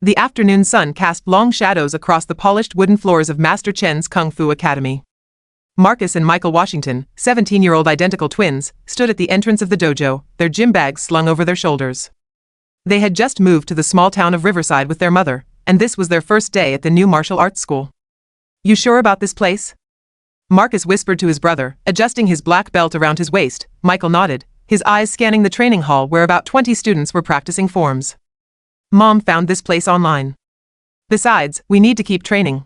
The afternoon sun cast long shadows across the polished wooden floors of Master Chen's Kung Fu Academy. Marcus and Michael Washington, 17-year-old identical twins, stood at the entrance of the dojo, their gym bags slung over their shoulders. They had just moved to the small town of Riverside with their mother, and this was their first day at the new martial arts school. "You sure about this place?" Marcus whispered to his brother, adjusting his black belt around his waist. Michael nodded, his eyes scanning the training hall where about 20 students were practicing forms. "Mom found this place online. Besides, we need to keep training."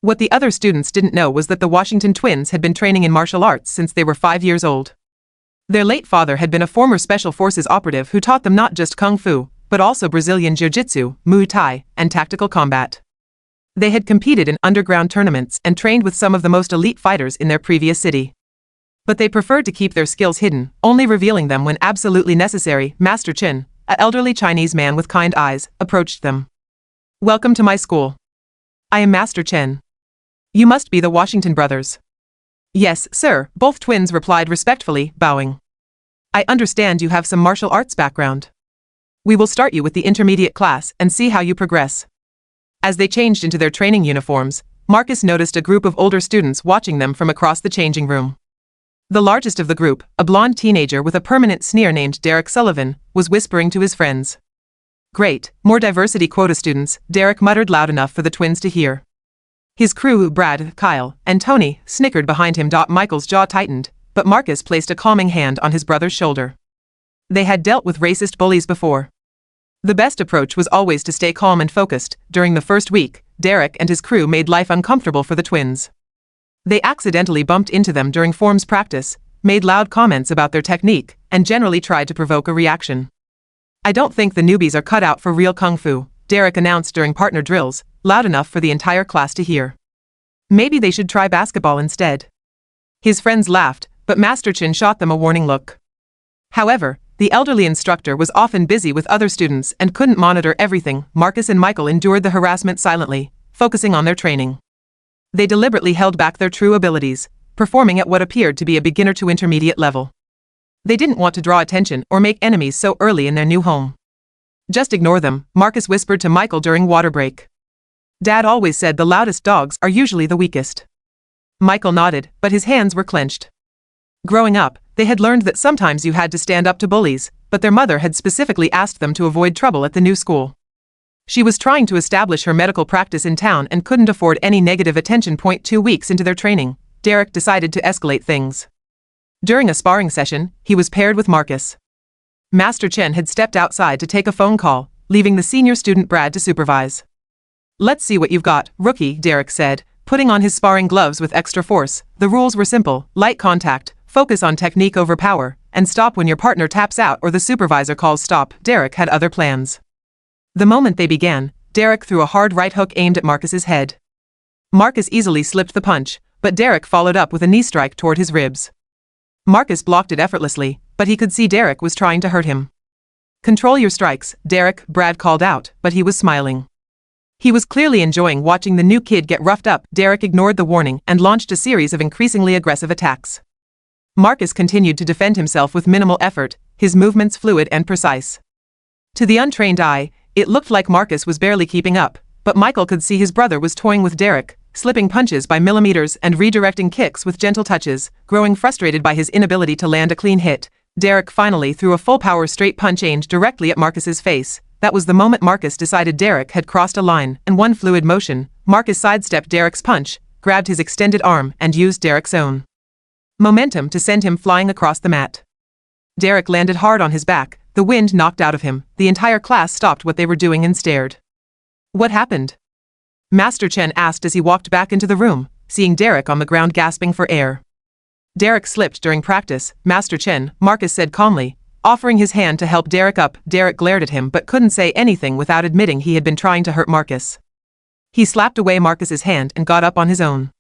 What the other students didn't know was that the Washington twins had been training in martial arts since they were 5 years old. Their late father had been a former Special Forces operative who taught them not just Kung Fu, but also Brazilian Jiu-Jitsu, Muay Thai, and tactical combat. They had competed in underground tournaments and trained with some of the most elite fighters in their previous city. But they preferred to keep their skills hidden, only revealing them when absolutely necessary. Master Chen, an elderly Chinese man with kind eyes, approached them. "Welcome to my school. I am Master Chen. You must be the Washington brothers." "Yes, sir," both twins replied respectfully, bowing. "I understand you have some martial arts background. We will start you with the intermediate class and see how you progress." As they changed into their training uniforms, Marcus noticed a group of older students watching them from across the changing room. The largest of the group, a blonde teenager with a permanent sneer named Derek Sullivan, was whispering to his friends. "Great, more diversity quota students," Derek muttered loud enough for the twins to hear. His crew, Brad, Kyle, and Tony, snickered behind him. Michael's jaw tightened, but Marcus placed a calming hand on his brother's shoulder. They had dealt with racist bullies before. The best approach was always to stay calm and focused. During the first week, Derek and his crew made life uncomfortable for the twins. They accidentally bumped into them during forms practice, made loud comments about their technique, and generally tried to provoke a reaction. "I don't think the newbies are cut out for real Kung Fu," Derek announced during partner drills, loud enough for the entire class to hear. "Maybe they should try basketball instead." His friends laughed, but Master Chen shot them a warning look. However, the elderly instructor was often busy with other students and couldn't monitor everything. Marcus and Michael endured the harassment silently, focusing on their training. They deliberately held back their true abilities, performing at what appeared to be a beginner to intermediate level. They didn't want to draw attention or make enemies so early in their new home. "Just ignore them," Marcus whispered to Michael during water break. "Dad always said the loudest dogs are usually the weakest." Michael nodded, but his hands were clenched. Growing up, they had learned that sometimes you had to stand up to bullies, but their mother had specifically asked them to avoid trouble at the new school. She was trying to establish her medical practice in town and couldn't afford any negative attention. 2 weeks into their training, Derek decided to escalate things. During a sparring session, he was paired with Marcus. Master Chen had stepped outside to take a phone call, leaving the senior student Brad to supervise. "Let's see what you've got, rookie," Derek said, putting on his sparring gloves with extra force. The rules were simple: light contact, focus on technique over power, and stop when your partner taps out or the supervisor calls stop. Derek had other plans. The moment they began, Derek threw a hard right hook aimed at Marcus's head. Marcus easily slipped the punch, but Derek followed up with a knee strike toward his ribs. Marcus blocked it effortlessly, but he could see Derek was trying to hurt him. "Control your strikes, Derek," Brad called out, but he was smiling. He was clearly enjoying watching the new kid get roughed up. Derek ignored the warning and launched a series of increasingly aggressive attacks. Marcus continued to defend himself with minimal effort, his movements fluid and precise. To the untrained eye, it looked like Marcus was barely keeping up, but Michael could see his brother was toying with Derek, slipping punches by millimeters and redirecting kicks with gentle touches. Growing frustrated by his inability to land a clean hit, Derek finally threw a full-power straight punch aimed directly at Marcus's face. That was the moment Marcus decided Derek had crossed a line. In one fluid motion, Marcus sidestepped Derek's punch, grabbed his extended arm, and used Derek's own momentum to send him flying across the mat. Derek landed hard on his back, the wind knocked out of him. The entire class stopped what they were doing and stared. "What happened?" Master Chen asked as he walked back into the room, seeing Derek on the ground gasping for air. "Derek slipped during practice, Master Chen," Marcus said calmly, offering his hand to help Derek up. Derek glared at him but couldn't say anything without admitting he had been trying to hurt Marcus. He slapped away Marcus's hand and got up on his own.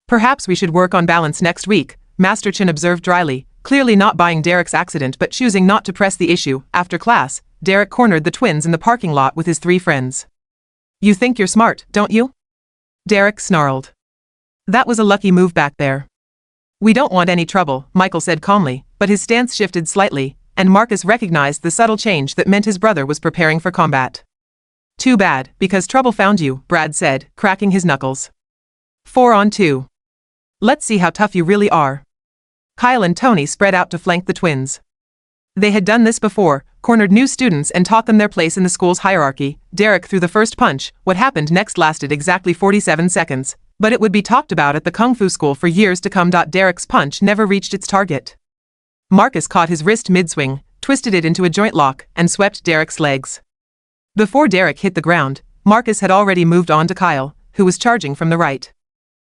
"Perhaps we should work on balance next week," Master Chen observed dryly, clearly not buying Derek's accident but choosing not to press the issue. After class, Derek cornered the twins in the parking lot with his 3 friends. "You think you're smart, don't you?" Derek snarled. "That was a lucky move back there." "We don't want any trouble," Michael said calmly, but his stance shifted slightly, and Marcus recognized the subtle change that meant his brother was preparing for combat. Too bad, because trouble found you, Brad said, cracking his knuckles. 4 on 2. Let's see how tough you really are. Kyle and Tony spread out to flank the twins. They had done this before, cornered new students and taught them their place in the school's hierarchy. Derek threw the first punch. What happened next lasted exactly 47 seconds, but it would be talked about at the Kung Fu school for years to come. Derek's punch never reached its target. Marcus caught his wrist mid-swing, twisted it into a joint lock, and swept Derek's legs. Before Derek hit the ground, Marcus had already moved on to Kyle, who was charging from the right.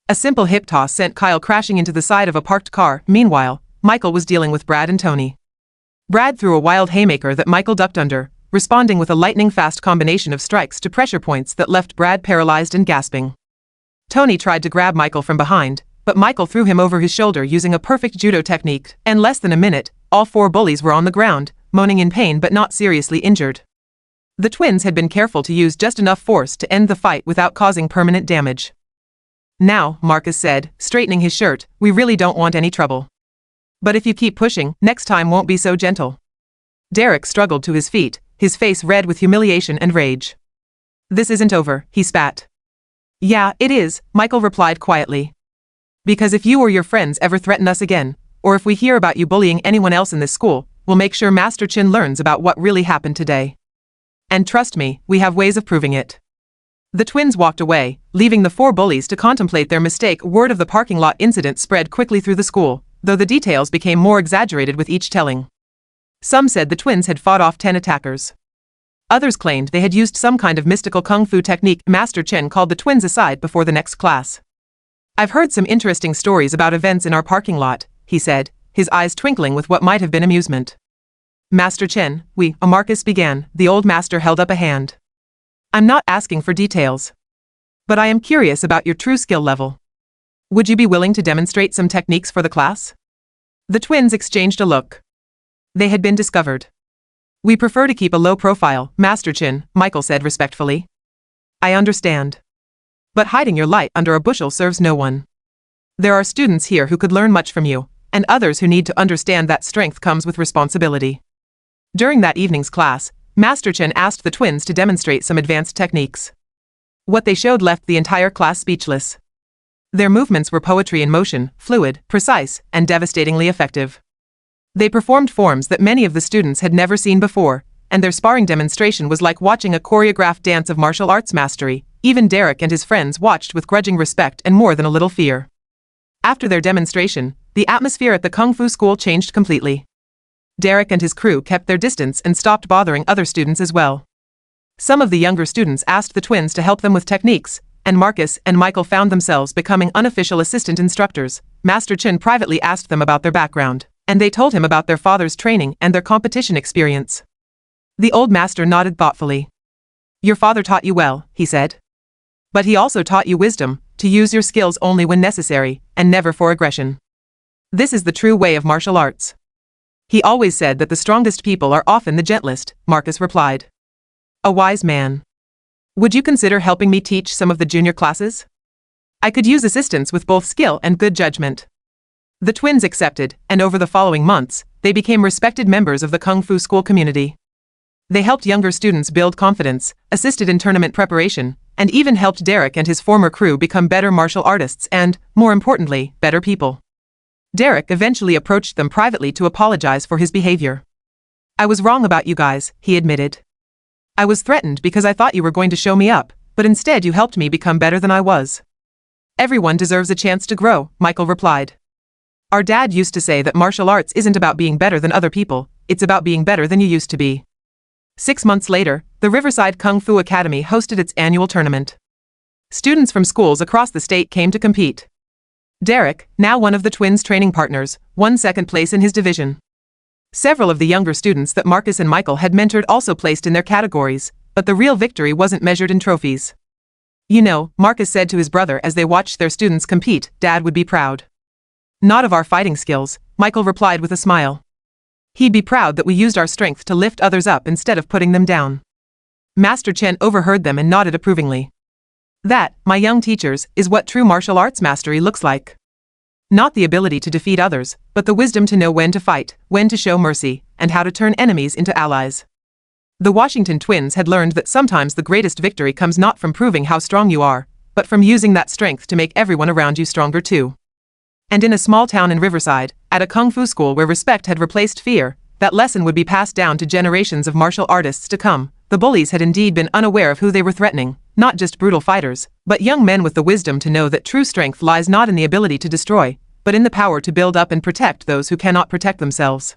A simple hip toss sent Kyle crashing into the side of a parked car. Meanwhile, Michael was dealing with Brad and Tony. Brad threw a wild haymaker that Michael ducked under, responding with a lightning-fast combination of strikes to pressure points that left Brad paralyzed and gasping. Tony tried to grab Michael from behind, but Michael threw him over his shoulder using a perfect judo technique. In less than a minute, all 4 bullies were on the ground, moaning in pain but not seriously injured. The twins had been careful to use just enough force to end the fight without causing permanent damage. Now, Marcus said, straightening his shirt, we really don't want any trouble. But if you keep pushing, next time won't be so gentle. Derek struggled to his feet, his face red with humiliation and rage. This isn't over, he spat. Yeah, it is, Michael replied quietly. Because if you or your friends ever threaten us again, or if we hear about you bullying anyone else in this school, we'll make sure Master Chin learns about what really happened today. And trust me, we have ways of proving it. The twins walked away, leaving the 4 bullies to contemplate their mistake. Word of the parking lot incident spread quickly through the school, though the details became more exaggerated with each telling. Some said the twins had fought off 10 attackers. Others claimed they had used some kind of mystical kung fu technique. Master Chen called the twins aside before the next class. I've heard some interesting stories about events in our parking lot, he said, his eyes twinkling with what might have been amusement. Master Chen, Marcus began. The old master held up a hand. I'm not asking for details. But I am curious about your true skill level. Would you be willing to demonstrate some techniques for the class? The twins exchanged a look. They had been discovered. We prefer to keep a low profile, Master Chin, Michael said respectfully. I understand. But hiding your light under a bushel serves no one. There are students here who could learn much from you, and others who need to understand that strength comes with responsibility. During that evening's class, Master Chen asked the twins to demonstrate some advanced techniques. What they showed left the entire class speechless. Their movements were poetry in motion, fluid, precise, and devastatingly effective. They performed forms that many of the students had never seen before, and their sparring demonstration was like watching a choreographed dance of martial arts mastery. Even Derek and his friends watched with grudging respect and more than a little fear. After their demonstration, the atmosphere at the Kung Fu school changed completely. Derek and his crew kept their distance and stopped bothering other students as well. Some of the younger students asked the twins to help them with techniques, and Marcus and Michael found themselves becoming unofficial assistant instructors. Master Chin privately asked them about their background, and they told him about their father's training and their competition experience. The old master nodded thoughtfully. Your father taught you well, he said. But he also taught you wisdom, to use your skills only when necessary, and never for aggression. This is the true way of martial arts. He always said that the strongest people are often the gentlest, Marcus replied. A wise man. Would you consider helping me teach some of the junior classes? I could use assistance with both skill and good judgment. The twins accepted, and over the following months, they became respected members of the Kung Fu school community. They helped younger students build confidence, assisted in tournament preparation, and even helped Derek and his former crew become better martial artists and, more importantly, better people. Derek eventually approached them privately to apologize for his behavior. I was wrong about you guys, he admitted. I was threatened because I thought you were going to show me up, but instead you helped me become better than I was. Everyone deserves a chance to grow, Michael replied. Our dad used to say that martial arts isn't about being better than other people, it's about being better than you used to be. 6 months later, the Riverside Kung Fu Academy hosted its annual tournament. Students from schools across the state came to compete. Derek, now one of the twins' training partners, won second place in his division. Several of the younger students that Marcus and Michael had mentored also placed in their categories, but the real victory wasn't measured in trophies. You know, Marcus said to his brother as they watched their students compete, Dad would be proud. Not of our fighting skills, Michael replied with a smile. He'd be proud that we used our strength to lift others up instead of putting them down. Master Chen overheard them and nodded approvingly. That, my young teachers, is what true martial arts mastery looks like. Not the ability to defeat others, but the wisdom to know when to fight, when to show mercy, and how to turn enemies into allies. The Washington twins had learned that sometimes the greatest victory comes not from proving how strong you are, but from using that strength to make everyone around you stronger too. And in a small town in Riverside, at a kung fu school where respect had replaced fear, that lesson would be passed down to generations of martial artists to come. The bullies had indeed been unaware of who they were threatening, not just brutal fighters, but young men with the wisdom to know that true strength lies not in the ability to destroy, but in the power to build up and protect those who cannot protect themselves.